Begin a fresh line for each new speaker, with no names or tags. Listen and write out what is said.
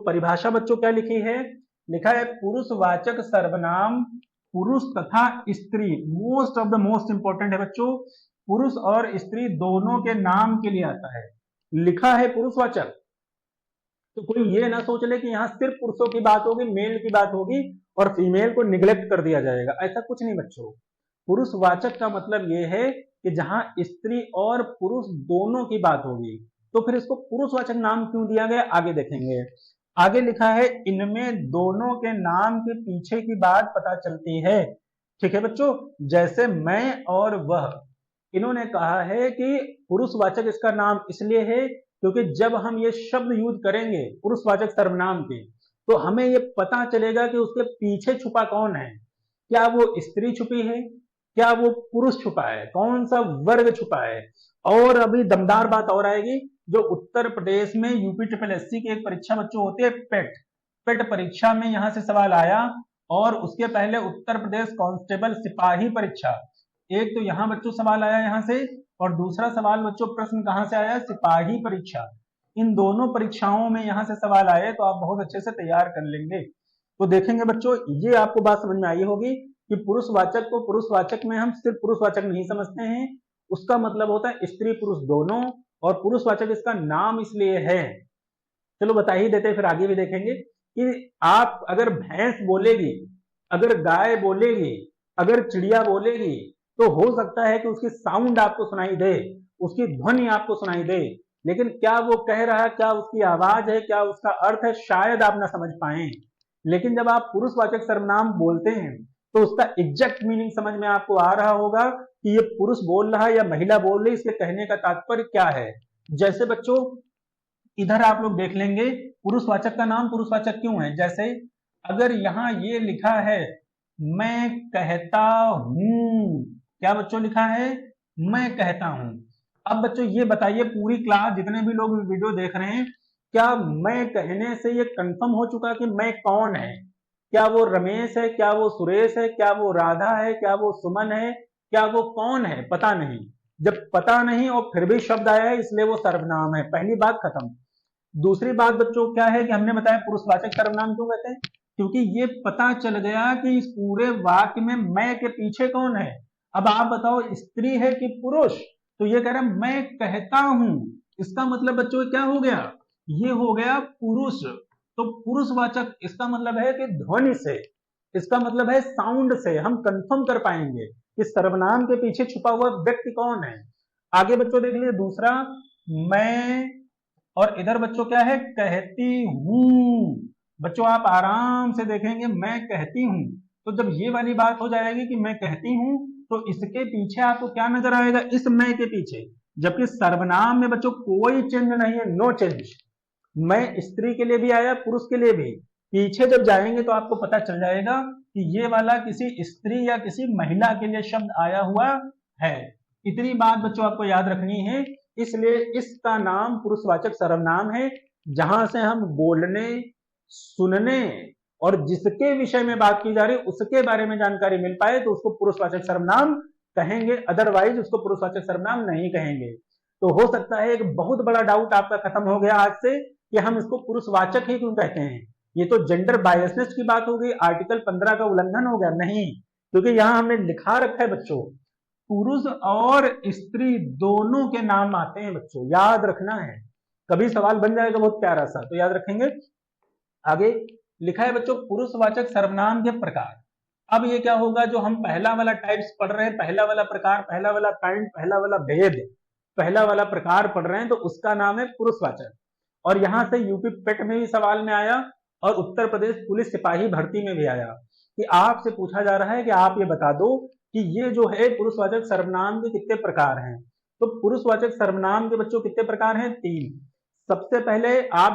परिभाषा बच्चों क्या लिखी है, लिखा है पुरुषवाचक सर्वनाम पुरुष तथा स्त्री most of the most important है बच्चों, पुरुष और स्त्री दोनों के नाम के लिए आता है। लिखा है पुरुषवाचक, तो कोई ये ना सोच ले कि यहाँ सिर्फ पुरुषों की बात होगी, मेल की बात होगी और फीमेल को निग्लेक्ट कर दिया जाएगा, ऐसा कुछ नहीं बच्चों। पुरुषवाचक का मतलब ये है कि जहां स्त्री और पुरुष दोनों की बात होगी, तो फिर इसको पुरुषवाचक नाम क्यों दिया गया आगे देखेंगे। आगे लिखा है इनमें दोनों के नाम के पीछे की बात पता चलती है। ठीक है बच्चों, जैसे मैं और वह, इन्होंने कहा है कि पुरुषवाचक इसका नाम इसलिए है क्योंकि जब हम ये शब्द यूज करेंगे पुरुषवाचक सर्वनाम के, तो हमें ये पता चलेगा कि उसके पीछे छुपा कौन है, क्या वो स्त्री छुपी है, क्या वो पुरुष छुपा है, कौन सा वर्ग छुपा है। और अभी दमदार बात और आएगी, जो उत्तर प्रदेश में यूपी ट्रिपल एससी की एक परीक्षा बच्चों होती है पेट, पेट परीक्षा में यहां से सवाल आया, और उसके पहले उत्तर प्रदेश कांस्टेबल सिपाही परीक्षा, एक तो यहां बच्चों सवाल आया यहां से, और दूसरा सवाल बच्चों प्रश्न कहां से आया, सिपाही परीक्षा। इन दोनों परीक्षाओं में यहां से सवाल आए तो आप बहुत अच्छे से तैयार कर लेंगे। तो देखेंगे बच्चों, ये आपको बात समझ में आई होगी कि पुरुषवाचक को पुरुषवाचक में हम सिर्फ पुरुषवाचक नहीं समझते हैं, उसका मतलब होता है स्त्री पुरुष दोनों, और पुरुषवाचक इसका नाम इसलिए है। चलो बता ही देते, फिर आगे भी देखेंगे कि आप अगर भैंस बोलेगी, अगर गाय बोलेगी, अगर चिड़िया बोलेगी, तो हो सकता है कि उसकी साउंड आपको सुनाई दे, उसकी ध्वनि आपको सुनाई दे, लेकिन क्या वो कह रहा है, क्या उसकी आवाज है, क्या उसका अर्थ है, शायद आप ना समझ पाए। लेकिन जब आप पुरुषवाचक सर्वनाम बोलते हैं तो उसका एग्जैक्ट मीनिंग समझ में आपको आ रहा होगा कि ये पुरुष बोल रहा है या महिला बोल रही है, इसके कहने का तात्पर्य क्या है। जैसे बच्चों इधर आप लोग देख लेंगे पुरुषवाचक का नाम पुरुषवाचक क्यों है, जैसे अगर यहां ये लिखा है मैं कहता हूं, क्या बच्चों लिखा है, मैं कहता हूं। अब बच्चों ये बताइए, पूरी क्लास जितने भी लोग वीडियो देख रहे हैं, क्या मैं कहने से ये कंफर्म हो चुका कि मैं कौन है, क्या वो रमेश है, क्या वो सुरेश है, क्या वो राधा है, क्या वो सुमन है, क्या वो कौन है, पता नहीं। जब पता नहीं और फिर भी शब्द आया है इसलिए वो सर्वनाम है, पहली बात खत्म। दूसरी बात बच्चों क्या है कि हमने बताया पुरुषवाचक सर्वनाम क्यों कहते हैं, क्योंकि ये पता चल गया कि इस पूरे वाक्य में मैं के पीछे कौन है। अब आप बताओ स्त्री है कि पुरुष, तो ये कह रहा है मैं कहता हूं, इसका मतलब बच्चों क्या हो गया, ये हो गया पुरुष। तो पुरुषवाचक इसका मतलब है कि ध्वनि से, इसका मतलब है साउंड से हम कंफर्म कर पाएंगे कि सर्वनाम के पीछे छुपा हुआ व्यक्ति कौन है। आगे बच्चों देख लीजिए दूसरा, मैं, और इधर बच्चों क्या है, कहती हूं। बच्चों आप आराम से देखेंगे मैं कहती हूं, तो जब ये वाली बात हो जाएगी कि मैं कहती हूं, तो इसके पीछे आपको क्या नजर आएगा, इस मैं के पीछे, जबकि सर्वनाम में बच्चों कोई चेंज नहीं है, नो चेंज। मैं स्त्री के लिए भी आया, पुरुष के लिए भी, पीछे जब जाएंगे तो आपको पता चल जाएगा कि ये वाला किसी स्त्री या किसी महिला के लिए शब्द आया हुआ है। इतनी बात बच्चों आपको याद रखनी है, इसलिए इसका नाम पुरुषवाचक सर्वनाम है। जहां से हम बोलने, सुनने और जिसके विषय में बात की जा रही है उसके बारे में जानकारी मिल पाए तो उसको पुरुषवाचक सर्वनाम कहेंगे, अदरवाइज उसको पुरुषवाचक सर्वनाम नहीं कहेंगे। तो हो सकता है एक बहुत बड़ा डाउट आपका खत्म हो गया आज से कि हम इसको पुरुषवाचक ही क्यों कहते हैं, ये तो जेंडर बायसनेस की बात हो गई, आर्टिकल 15 का उल्लंघन हो गया। नहीं, क्योंकि यहां हमने लिखा रखा है बच्चों पुरुष और स्त्री दोनों के नाम आते हैं बच्चों, याद रखना है, कभी सवाल बन जाएगा बहुत प्यारा सा, तो याद रखेंगे। आगे लिखा है बच्चों पुरुषवाचक सर्वनाम के प्रकार। अब ये क्या होगा, जो हम पहला वाला टाइप्स पढ़ रहे हैं, पहला वाला प्रकार, पहला वाला काइंड, पहला वाला भेद, पहला वाला प्रकार पढ़ रहे हैं, तो उसका नाम है पुरुषवाचक। और यहां से यूपी पेट में भी सवाल में आया और उत्तर प्रदेश पुलिस सिपाही भर्ती में भी आया कि आपसे पूछा जा रहा है कि आप ये बता दो कि ये जो है पुरुषवाचक सर्वनाम के कितने प्रकार हैं। तो पुरुषवाचक सर्वनाम के बच्चों कितने प्रकार हैं, 3। सबसे पहले आप